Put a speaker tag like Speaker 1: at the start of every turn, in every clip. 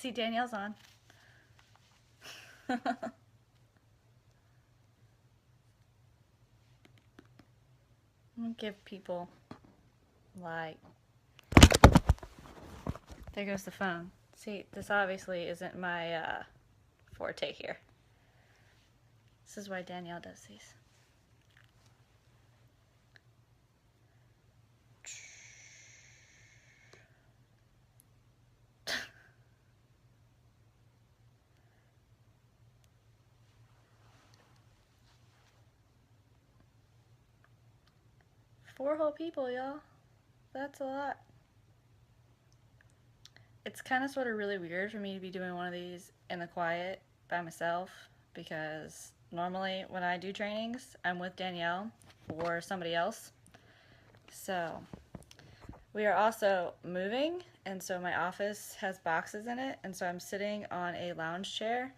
Speaker 1: See, Danielle's on. I'm gonna give people, like, there goes the phone. See, this obviously isn't my forte here. This is why Danielle does these. Four whole people, y'all. That's a lot. It's kind of sort of really weird for me to be doing one of these in the quiet by myself, because normally when I do trainings, I'm with Danielle or somebody else. So we are also moving, and so my office has boxes in it, and so I'm sitting on a lounge chair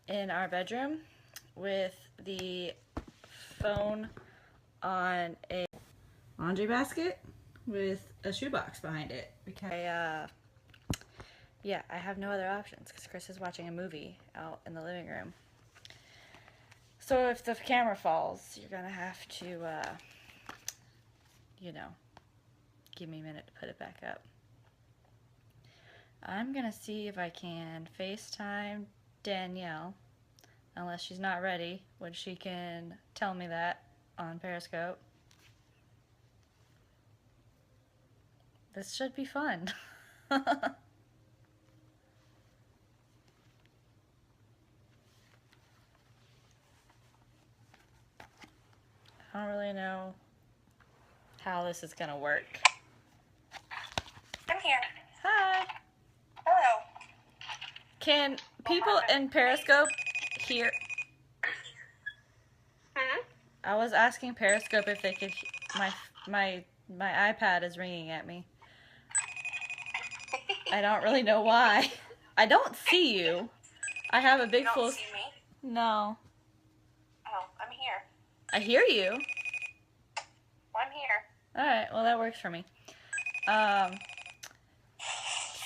Speaker 1: in our bedroom with the phone on a laundry basket with a shoebox behind it, because yeah, I have no other options because Chris is watching a movie out in the living room. So if the camera falls, you're gonna have to you know, give me a minute to put it back up. I'm gonna see if I can FaceTime Danielle, unless she's not ready, which she can tell me that on Periscope. This should be fun. I don't really know how this is gonna work.
Speaker 2: I'm here.
Speaker 1: Hi.
Speaker 2: Hello.
Speaker 1: Can people in Periscope hear? I was asking Periscope if they could. My iPad is ringing at me. I don't really know why. I don't see you. I have a big
Speaker 2: You don't
Speaker 1: full.
Speaker 2: see me?
Speaker 1: No.
Speaker 2: Oh, I'm here.
Speaker 1: I hear you.
Speaker 2: Well, I'm here.
Speaker 1: All right. Well, that works for me.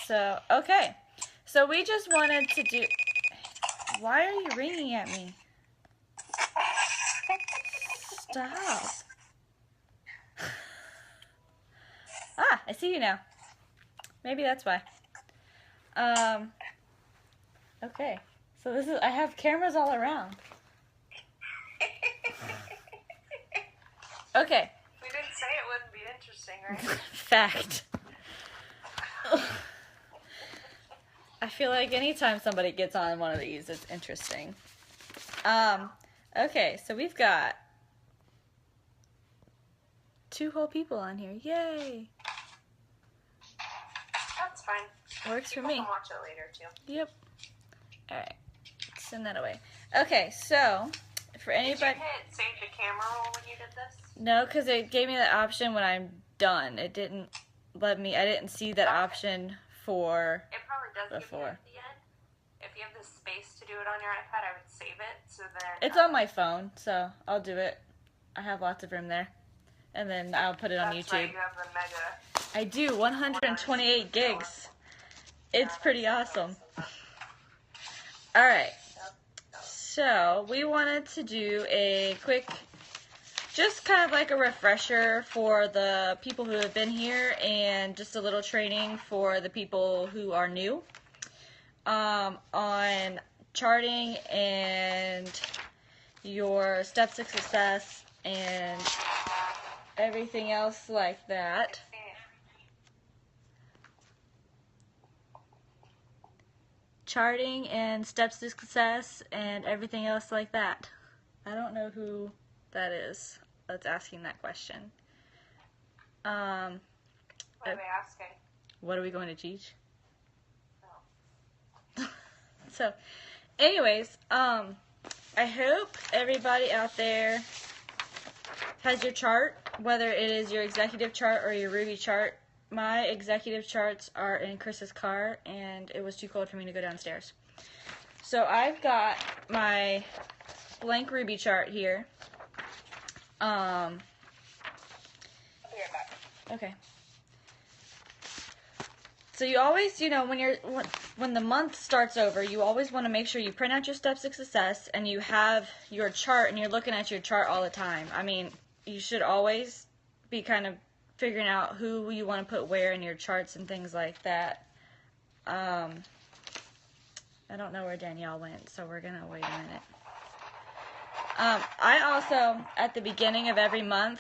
Speaker 1: So okay. So we just wanted to do. Why are you ringing at me? Stop. Ah, I see you now. Maybe that's why. Okay. So this is, I have cameras all around. Okay.
Speaker 2: We didn't say it wouldn't be interesting, right?
Speaker 1: Fact. I feel like anytime somebody gets on one of these, it's interesting. Okay, so we've got 2 whole people on here. Yay!
Speaker 2: That's fine.
Speaker 1: Works for
Speaker 2: People
Speaker 1: me.
Speaker 2: can watch it later, too.
Speaker 1: Yep. Alright. Send that away. Okay, so, for
Speaker 2: Did you
Speaker 1: anybody...
Speaker 2: hit save the camera roll when you did this?
Speaker 1: No, because it gave me the option when I'm done. It didn't let me... I didn't see that option for
Speaker 2: It probably does give you
Speaker 1: before.
Speaker 2: it at the end. If you have the space to do it on your iPad, I would save it, so then...
Speaker 1: It's on my phone, so I'll do it. I have lots of room there. And then I'll put it on
Speaker 2: That's
Speaker 1: YouTube.
Speaker 2: right, you have the mega...
Speaker 1: I do, 128 gigs. It's pretty awesome. Alright, so we wanted to do a quick, just kind of like a refresher for the people who have been here and just a little training for the people who are new on charting and your steps to success and everything else like that. Charting and steps to success and everything else like that. I don't know who that is that's asking that question.
Speaker 2: What are they asking?
Speaker 1: What are we going to teach?
Speaker 2: No.
Speaker 1: So, anyways, I hope everybody out there has your chart, whether it is your executive chart or your Ruby chart. My executive charts are in Chris's car, and it was too cold for me to go downstairs. So I've got my blank Ruby chart here.
Speaker 2: I'll be right back.
Speaker 1: Okay. So you always, when the month starts over, you always want to make sure you print out your steps of success and you have your chart and you're looking at your chart all the time. I mean, you should always be kind of figuring out who you want to put where in your charts and things like that. I don't know where Danielle went, so we're going to wait a minute. I also, at the beginning of every month,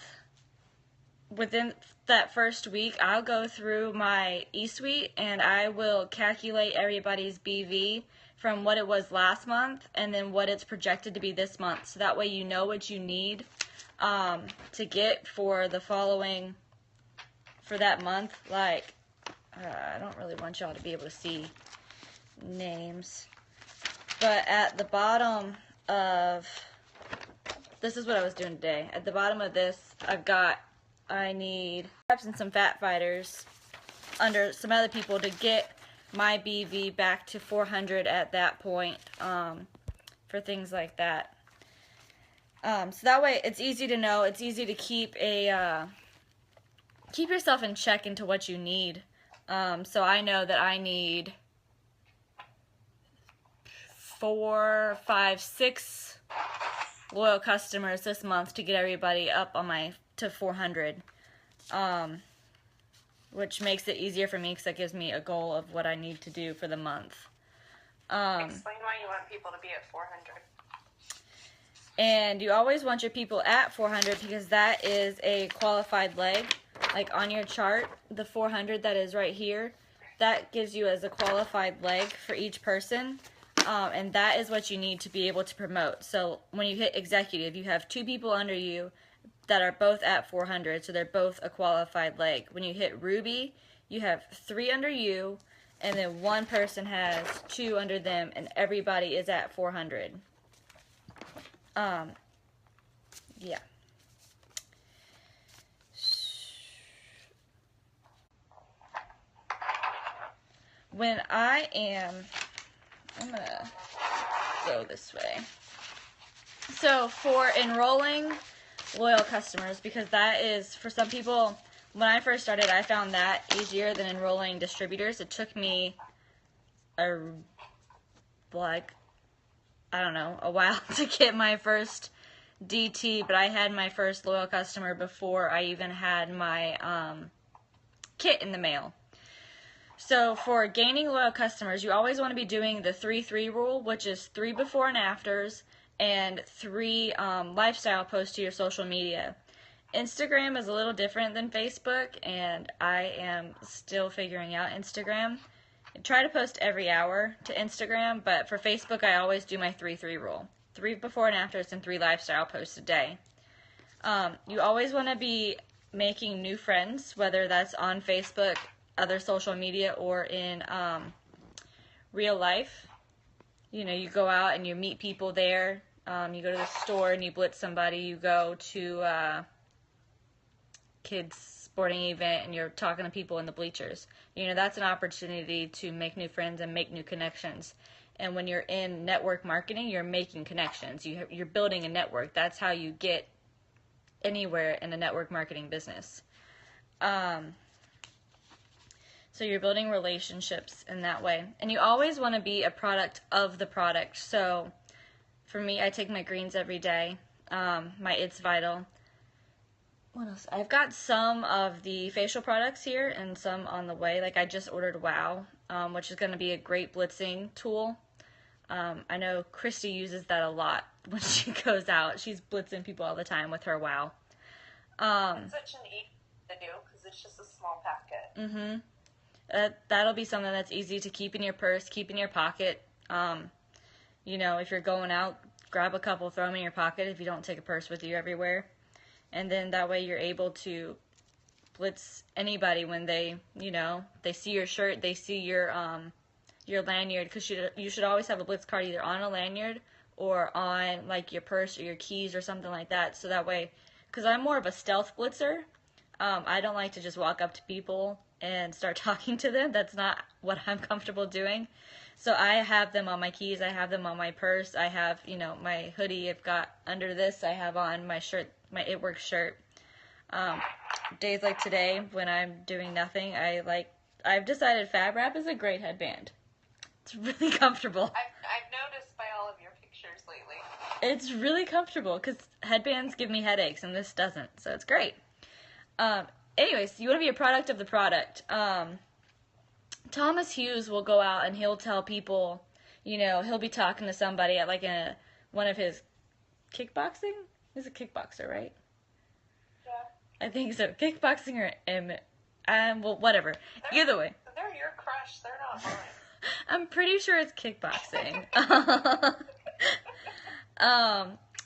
Speaker 1: within that first week, I'll go through my eSuite and I will calculate everybody's BV from what it was last month and then what it's projected to be this month. So that way you know what you need to get for the following, for that month. Like, I don't really want y'all to be able to see names. But at the bottom of, this is what I was doing today. At the bottom of this, I need reps and some fat fighters under some other people to get my BV back to 400 at that point for things like that. So that way it's easy to know, it's easy to keep keep yourself in check into what you need. So I know that I need 4, 5, 6 loyal customers this month to get everybody up on to 400, which makes it easier for me because that gives me a goal of what I need to do for the month.
Speaker 2: Explain why you want people to be at 400.
Speaker 1: And you always want your people at 400 because that is a qualified leg. Like on your chart, the 400 that is right here, that gives you as a qualified leg for each person. And that is what you need to be able to promote. So when you hit executive, you have 2 people under you that are both at 400, so they're both a qualified leg. When you hit ruby, you have 3 under you, and then 1 person has 2 under them, and everybody is at 400. Yeah. When I'm gonna go this way. So for enrolling loyal customers, because that is, for some people, when I first started, I found that easier than enrolling distributors. It took me a while to get my first DT, but I had my first loyal customer before I even had my kit in the mail. So for gaining loyal customers, you always want to be doing the 3-3 rule, which is 3 before and afters and 3 lifestyle posts to your social media. Instagram is a little different than Facebook, and I am still figuring out Instagram. I try to post every hour to Instagram, but for Facebook, I always do my 3-3 rule. 3 before and afters and 3 lifestyle posts a day. You always want to be making new friends, whether that's on Facebook, other social media, or in real life. You go out and you meet people there. You go to the store and you blitz somebody. You go to kids' sporting event and you're talking to people in the bleachers. That's an opportunity to make new friends and make new connections. And when you're in network marketing, you're making connections. You're building a network. That's how you get anywhere in a network marketing business. So you're building relationships in that way. And you always want to be a product of the product. So for me, I take my greens every day. My It's Vital. What else? I've got some of the facial products here and some on the way. Like I just ordered Wow, which is going to be a great blitzing tool. I know Christy uses that a lot when she goes out. She's blitzing people all the time with her Wow.
Speaker 2: It's such an easy to do because it's just a small packet.
Speaker 1: Mm-hmm. That'll be something that's easy to keep in your purse, keep in your pocket. If you're going out, grab a couple, throw them in your pocket if you don't take a purse with you everywhere. And then that way you're able to blitz anybody when they see your shirt, they see your lanyard, because you should always have a blitz card either on a lanyard or on like your purse or your keys or something like that. So that way, because I'm more of a stealth blitzer, I don't like to just walk up to people and start talking to them. That's not what I'm comfortable doing. So I have them on my keys, I have them on my purse, I have, my hoodie I've got under this, I have on my shirt, my It Works shirt. Days like today, when I'm doing nothing, I like I've decided Fab Wrap is a great headband. It's really comfortable.
Speaker 2: I've noticed by all of your pictures lately.
Speaker 1: It's really comfortable because headbands give me headaches and this doesn't, so it's great. Anyways, you want to be a product of the product. Thomas Hughes will go out and he'll tell people, he'll be talking to somebody at like one of his kickboxing. He's a kickboxer, right?
Speaker 2: Yeah.
Speaker 1: I think so. Kickboxing or well, whatever. Either way.
Speaker 2: They're your crush. They're not mine.
Speaker 1: I'm pretty sure it's kickboxing.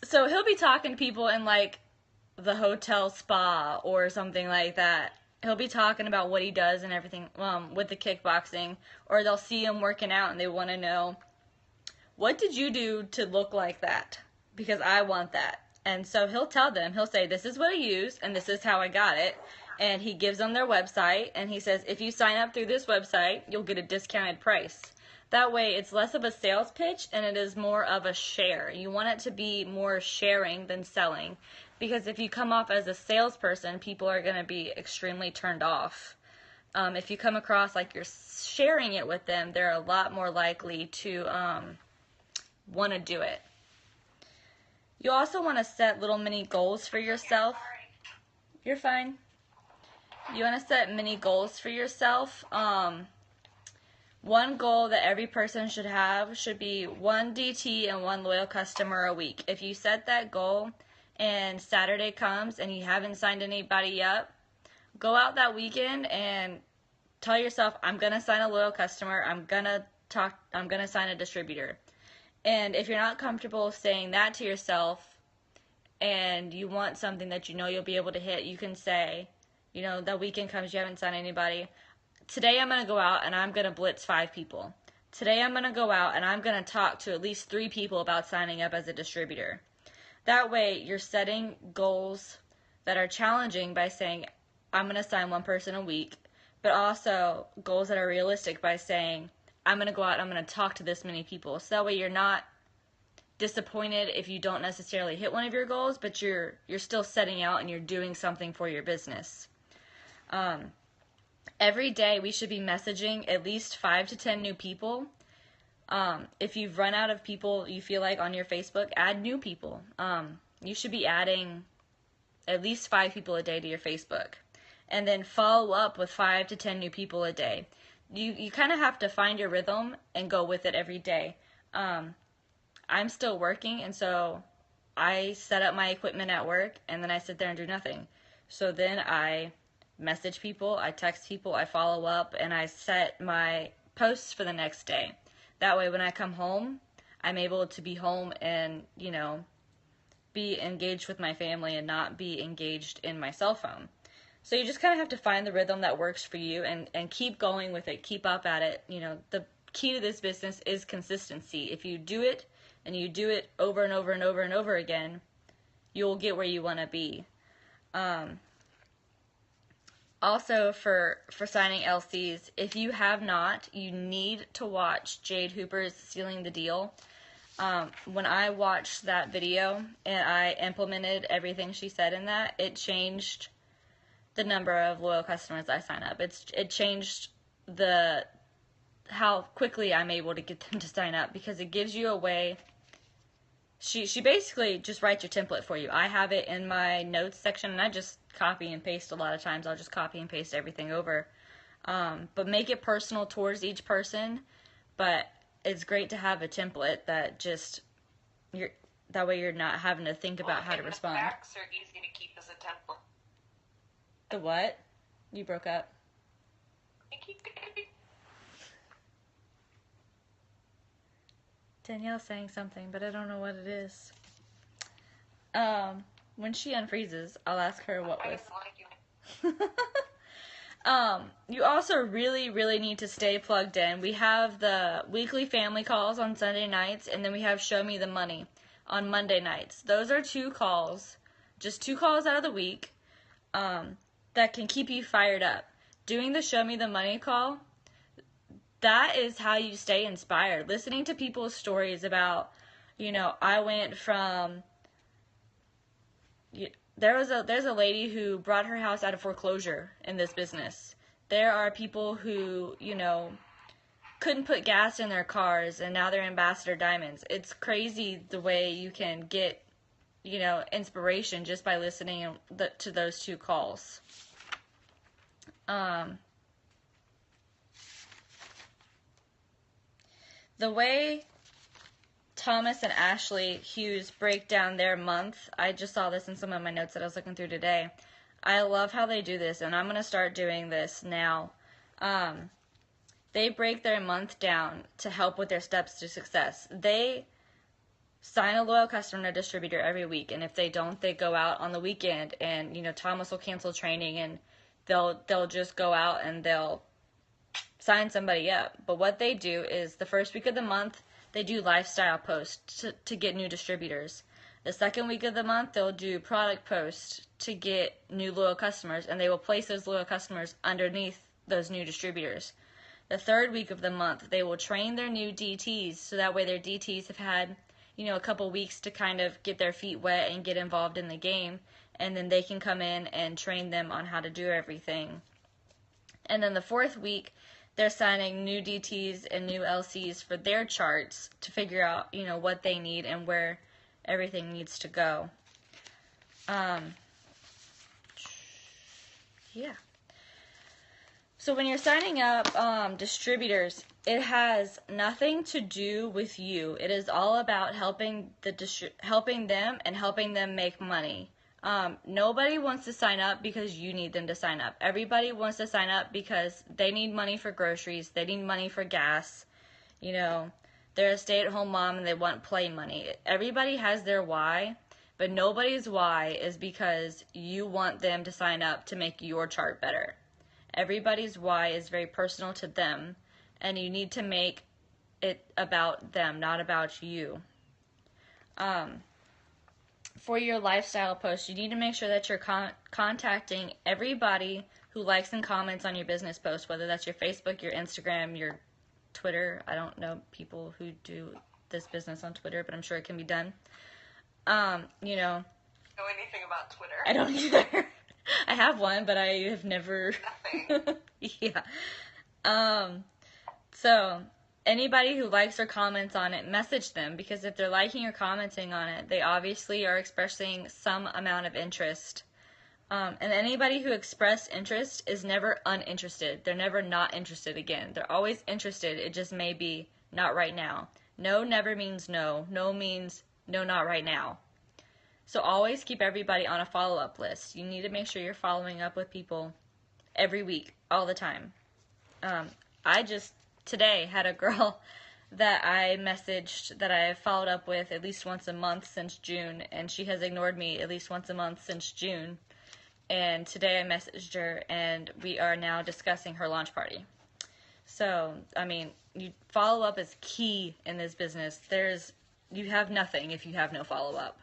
Speaker 1: So he'll be talking to people in like the hotel spa or something like that. He'll be talking about what he does and everything with the kickboxing, or they'll see him working out and they want to know, what did you do to look like that? Because I want that. And so he'll tell them, he'll say, this is what I used and this is how I got it. And he gives them their website and he says, if you sign up through this website, you'll get a discounted price. That way it's less of a sales pitch and it is more of a share. You want it to be more sharing than selling. Because if you come off as a salesperson, people are going to be extremely turned off. If you come across like you're sharing it with them, they're a lot more likely to want to do it. You also want to set little mini goals for yourself. You're fine. You want to set mini goals for yourself. One goal that every person should have should be 1 DT and 1 loyal customer a week. If you set that goal and Saturday comes and you haven't signed anybody up, go out that weekend and tell yourself, I'm going to sign a loyal customer. I'm going to sign a distributor. And if you're not comfortable saying that to yourself and you want something that you know you'll be able to hit, you can say, that weekend comes, you haven't signed anybody. Today I'm going to go out and I'm going to blitz 5 people. Today I'm going to go out and I'm going to talk to at least 3 people about signing up as a distributor. That way you're setting goals that are challenging by saying, I'm going to sign 1 person a week, but also goals that are realistic by saying, I'm going to go out and I'm going to talk to this many people. So that way you're not disappointed if you don't necessarily hit one of your goals, but you're still setting out and you're doing something for your business. Every day we should be messaging at least 5 to 10 new people. If you've run out of people you feel like on your Facebook, add new people. You should be adding at least 5 people a day to your Facebook. And then follow up with 5 to 10 new people a day. You kind of have to find your rhythm and go with it every day. I'm still working, and so I set up my equipment at work, and then I sit there and do nothing. So then I message people, I text people, I follow up, and I set my posts for the next day. That way when I come home, I'm able to be home and, be engaged with my family and not be engaged in my cell phone. So you just kind of have to find the rhythm that works for you and keep going with it, keep up at it. The key to this business is consistency. If you do it and you do it over and over and over and over again, you'll get where you want to be. Also, for signing LCs, if you have not, you need to watch Jade Hooper's Sealing the Deal. When I watched that video and I implemented everything she said in that, it changed the number of loyal customers I sign up. It changed how quickly I'm able to get them to sign up, because it gives you a way. She basically just writes your template for you. I have it in my notes section, and I just copy and paste a lot of times. I'll just copy and paste everything over. But make it personal towards each person. But it's great to have a template that that way you're not having to think about how to respond.
Speaker 2: The facts are easy to keep as a template.
Speaker 1: The what? You broke up. Danielle's saying something, but I don't know what it is. When she unfreezes, I'll ask her what was. You also really, really need to stay plugged in. We have the weekly family calls on Sunday nights, and then we have Show Me the Money on Monday nights. Those are 2 calls, just 2 calls out of the week, that can keep you fired up. Doing the Show Me the Money call, that is how you stay inspired. Listening to people's stories about, I went from, there's a lady who brought her house out of foreclosure in this business. there are people who, you know, couldn't put gas in their cars and now they're Ambassador Diamonds. It's crazy the way you can get, you know, inspiration just by listening to those two calls. The way Thomas and Ashley Hughes break down their month, I just saw this in some of my notes that I was looking through today. I love how they do this, and I'm going to start doing this now. They break their month down to help with their steps to success. They sign a loyal customer and a distributor every week, and if they don't, they go out on the weekend, and, you know, Thomas will cancel training, and they'll just go out and they'll sign somebody up. But what they do is the first week of the month, they do lifestyle posts to get new distributors. The second week of the month, they'll do product posts to get new loyal customers, and they will place those loyal customers underneath those new distributors. The third week of the month, they will train their new DTs, so that way their DTs have had, you know, a couple weeks to kind of get their feet wet and get involved in the game, and then they can come in and train them on how to do everything. And then the fourth week, they're signing new DTs and new LCs for their charts to figure out, you know, what they need and where everything needs to go. Yeah. So when you're signing up distributors, it has nothing to do with you. It is all about helping them and helping them make money. Nobody wants to sign up because you need them to sign up. Everybody wants to sign up because they need money for groceries. They need money for gas. You know, they're a stay-at-home mom and they want play money. Everybody has their why, but nobody's why is because you want them to sign up to make your chart better. Everybody's why is very personal to them, and you need to make it about them, not about you. For your lifestyle post, you need to make sure that you're contacting everybody who likes and comments on your business post, whether that's your Facebook, your Instagram, your Twitter. I don't know people who do this business on Twitter, but I'm sure it can be done. You know.
Speaker 2: Know anything about Twitter?
Speaker 1: I don't either. I have one, but I have never.
Speaker 2: Nothing.
Speaker 1: Yeah. So anybody who likes or comments on it, message them, because if they're liking or commenting on it, they obviously are expressing some amount of interest. And anybody who expressed interest is never uninterested. They're never not interested again. They're always interested. It just may be not right now. No never means no. No means no, not right now. So always keep everybody on a follow-up list. You need to make sure you're following up with people every week, all the time. I just today had a girl that I messaged that I have followed up with at least once a month since June, and she has ignored me at least once a month since June. And today I messaged her, and we are now discussing her launch party. So, I mean, follow-up is key in this business. You have nothing if you have no follow-up.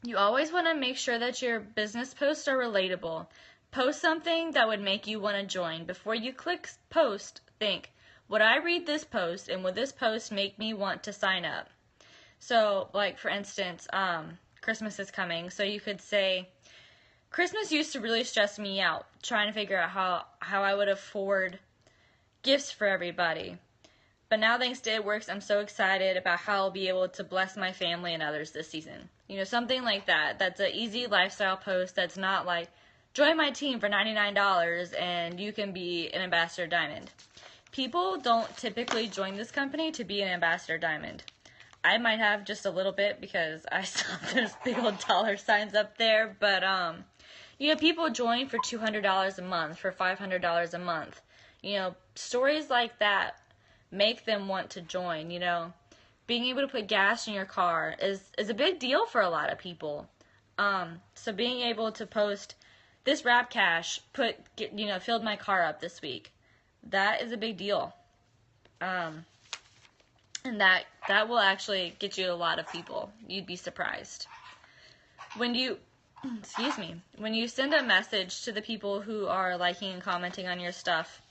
Speaker 1: You always want to make sure that your business posts are relatable. Post something that would make you want to join. Before you click post, think, would I read this post, and would this post make me want to sign up? So, like, for instance, Christmas is coming, so you could say, Christmas used to really stress me out, trying to figure out how I would afford gifts for everybody. But now, thanks to It Works, I'm so excited about how I'll be able to bless my family and others this season. You know, something like that. That's an easy lifestyle post that's not like, join my team for $99 and you can be an Ambassador Diamond. People don't typically join this company to be an Ambassador Diamond. I might have just a little bit because I saw those big old dollar signs up there. But, you know, people join for $200 a month, for $500 a month. You know, stories like that make them want to join, you know. Being able to put gas in your car is a big deal for a lot of people. So being able to post, this Rap Cash filled my car up this week. That is a big deal. And that will actually get you a lot of people. You'd be surprised. When you send a message to the people who are liking and commenting on your stuff,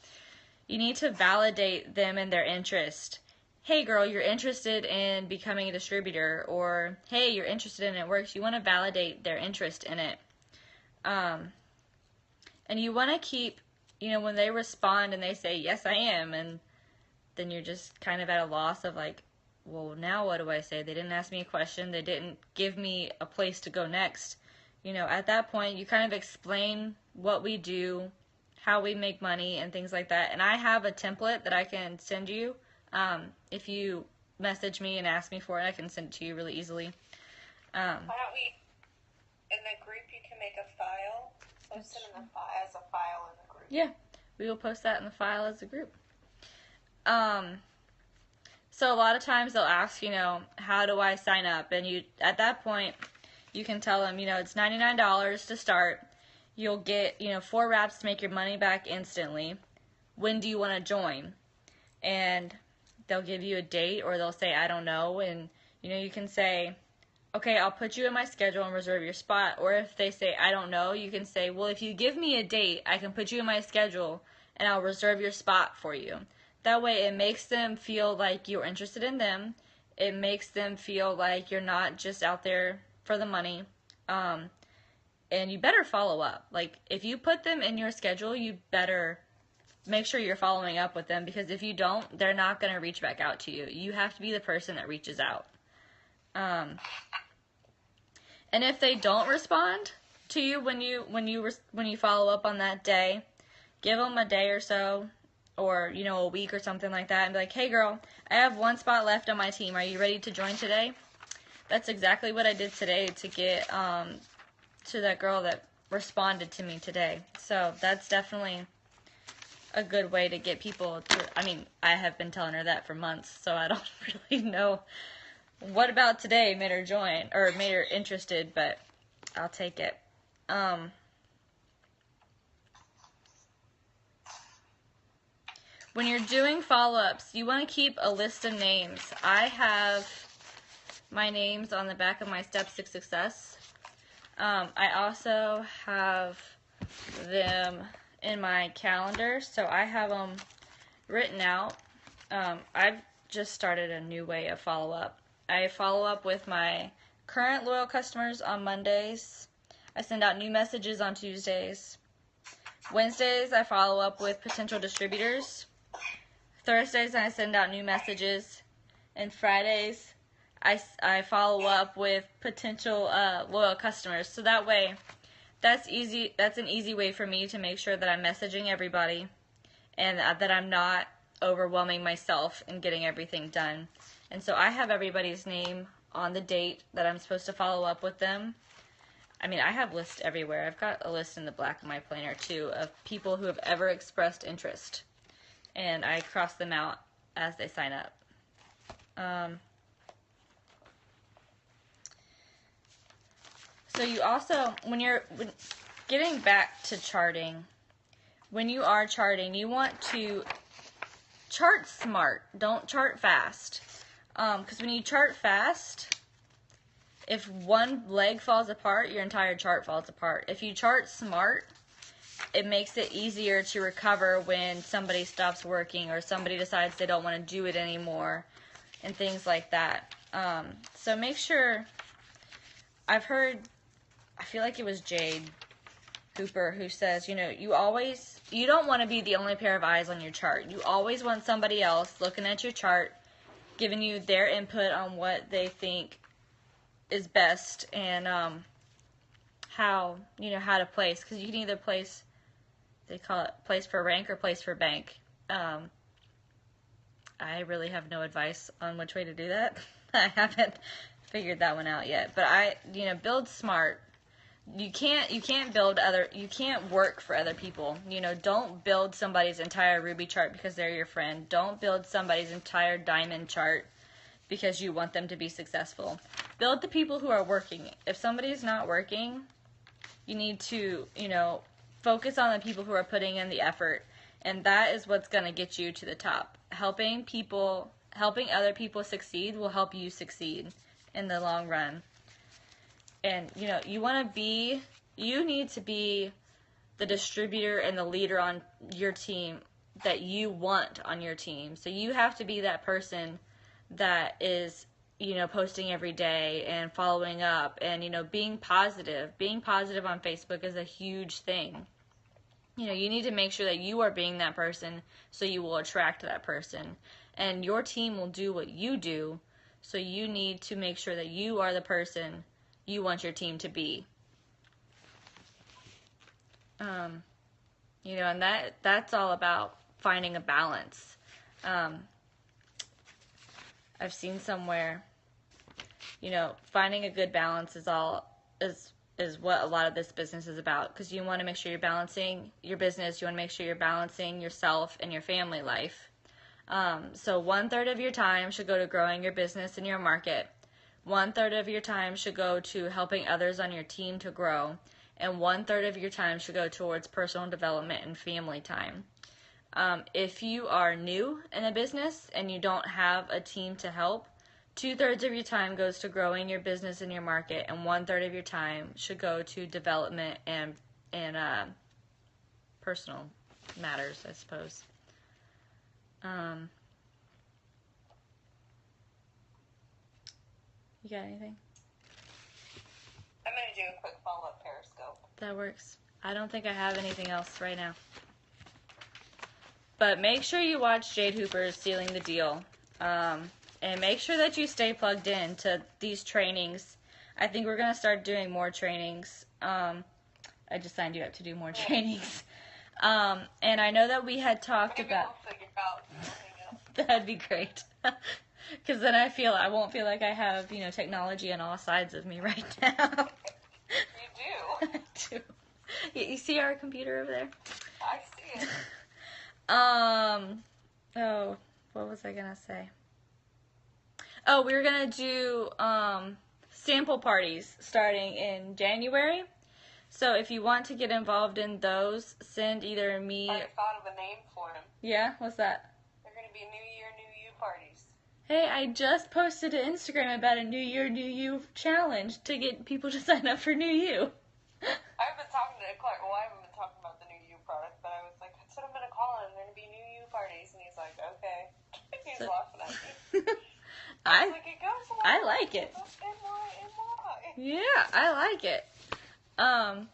Speaker 1: you need to validate them and their interest. Hey girl, you're interested in becoming a distributor, or hey, you're interested in It Works. You want to validate their interest in it. And you want to keep, when they respond and they say, yes, I am, and then you're just kind of at a loss of like, well, now what do I say? They didn't ask me a question. They didn't give me a place to go next. At that point, you kind of explain what we do, how we make money, and things like that. And I have a template that I can send you. If you message me and ask me for it, I can send it to you really easily.
Speaker 2: Why don't we, in the group, you can make a file, post it in the as a file in the group.
Speaker 1: Yeah, we will post that in the file as a group. So a lot of times they'll ask, how do I sign up? And at that point, you can tell them, it's $99 to start. You'll get, 4 wraps to make your money back instantly. When do you want to join? And they'll give you a date, or they'll say, I don't know. And, you can say, okay, I'll put you in my schedule and reserve your spot. Or if they say, I don't know, you can say, well, if you give me a date, I can put you in my schedule and I'll reserve your spot for you. That way it makes them feel like you're interested in them. It makes them feel like you're not just out there for the money. And you better follow up. Like, if you put them in your schedule, you better make sure you're following up with them, because if you don't, they're not going to reach back out to you. You have to be the person that reaches out. And if they don't respond to you when you follow up on that day, give them a day or so, or a week or something like that, and be like, hey girl, I have 1 spot left on my team. Are you ready to join today? That's exactly what I did today to get to that girl that responded to me today. So that's definitely a good way to get people to, I have been telling her that for months, so I don't really know what about today made her join, or made her interested, but I'll take it. When you're doing follow-ups, you want to keep a list of names. I have my names on the back of my Steps to Success. I also have them in my calendar, so I have them written out. I've just started a new way of follow-up. I follow up with my current loyal customers on Mondays. I send out new messages on Tuesdays. Wednesdays, I follow up with potential distributors. Thursdays, I send out new messages. And Fridays, I follow up with potential loyal customers. So that way, that's easy. That's an easy way for me to make sure that I'm messaging everybody, and that I'm not overwhelming myself in getting everything done. And so I have everybody's name on the date that I'm supposed to follow up with them. I have lists everywhere. I've got a list in the back of my planner too of people who have ever expressed interest, and I cross them out as they sign up. So you also, when getting back to charting, when you are charting, you want to chart smart. Don't chart fast. Because when you chart fast, if one leg falls apart, your entire chart falls apart. If you chart smart, it makes it easier to recover when somebody stops working or somebody decides they don't want to do it anymore and things like that. So make sure, I feel like it was Jade Hooper who says, you don't want to be the only pair of eyes on your chart. You always want somebody else looking at your chart, giving you their input on what they think is best and how to place, because you can either place, they call it place for rank or place for bank. I really have no advice on which way to do that. I haven't figured that one out yet, but build smart. You can't work for other people. Don't build somebody's entire Ruby chart because they're your friend. Don't build somebody's entire diamond chart because you want them to be successful. Build the people who are working. If somebody's not working, you need to, focus on the people who are putting in the effort. And that is what's going to get you to the top. Helping other people succeed will help you succeed in the long run. And, you need to be the distributor and the leader on your team that you want on your team. So you have to be that person that is, posting every day and following up and, being positive. Being positive on Facebook is a huge thing. You know, you need to make sure that you are being that person so you will attract that person. And your team will do what you do, so you need to make sure that you are the person you want your team to be. You know, and that's all about finding a balance. I've seen somewhere, you know, finding a good balance is what a lot of this business is about, because you want to make sure you're balancing your business, you want to make sure you're balancing yourself and your family life. So 1/3 of your time should go to growing your business and your market. 1/3 of your time should go to helping others on your team to grow. And 1/3 of your time should go towards personal development and family time. If you are new in a business and you don't have a team to help, 2/3 of your time goes to growing your business and your market, and 1/3 of your time should go to development and personal matters, I suppose. You got anything?
Speaker 2: I'm going to do a quick follow-up Periscope.
Speaker 1: That works. I don't think I have anything else right now. But make sure you watch Jade Hooper's Sealing the Deal. And make sure that you stay plugged in to these trainings. I think we're going to start doing more trainings. I just signed you up to do more trainings. And I know that we had talked about...
Speaker 2: We'll figure out.
Speaker 1: That'd be great. Because then I won't feel like I have, you know, technology on all sides of me right now.
Speaker 2: You do.
Speaker 1: I do. You see our computer over there?
Speaker 2: I see it.
Speaker 1: Oh, what was I gonna say? Oh, we were gonna do sample parties starting in January. So if you want to get involved in those, send either me...
Speaker 2: I thought of a name for him.
Speaker 1: Yeah? What's that?
Speaker 2: They're going to be New Year, New You parties.
Speaker 1: Hey, I just posted to Instagram about a New Year, New You challenge to get people to sign up for New You.
Speaker 2: I've been talking to Clark. Well, I haven't been talking about the New You product, but I was like, that's what I'm going to call it. They're going to be New You parties. And he's like, okay. He's laughing at me. I was like, it goes along.
Speaker 1: I like it. Yeah, I like it.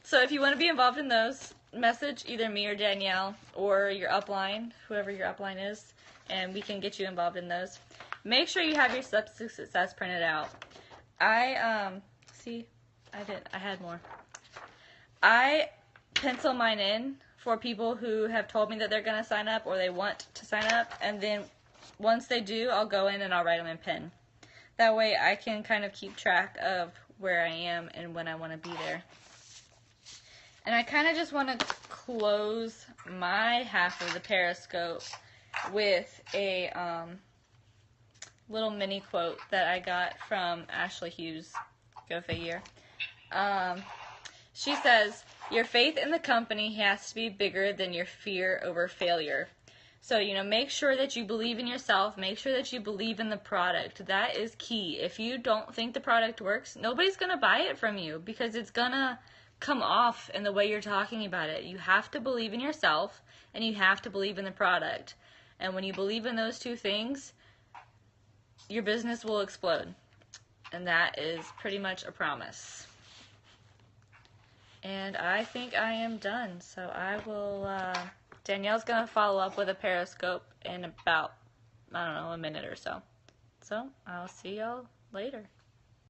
Speaker 1: So if you want to be involved in those, message either me or Danielle or your upline, whoever your upline is, and we can get you involved in those. Make sure you have your steps to success printed out. I had more. I pencil mine in for people who have told me that they're going to sign up or they want to sign up, and then once they do, I'll go in and I'll write them in pen. That way I can kind of keep track of where I am and when I want to be there. And I kind of just want to close my half of the Periscope with a little mini quote that I got from Ashley Hughes. Go figure. She says, your faith in the company has to be bigger than your fear over failure. So, you know, make sure that you believe in yourself. Make sure that you believe in the product. That is key. If you don't think the product works, nobody's going to buy it from you because it's going to come off in the way you're talking about it. You have to believe in yourself and you have to believe in the product. And when you believe in those two things, your business will explode. And that is pretty much a promise. And I think I am done. So I will, Danielle's going to follow up with a Periscope in about, I don't know, a minute or so. So I'll see y'all later.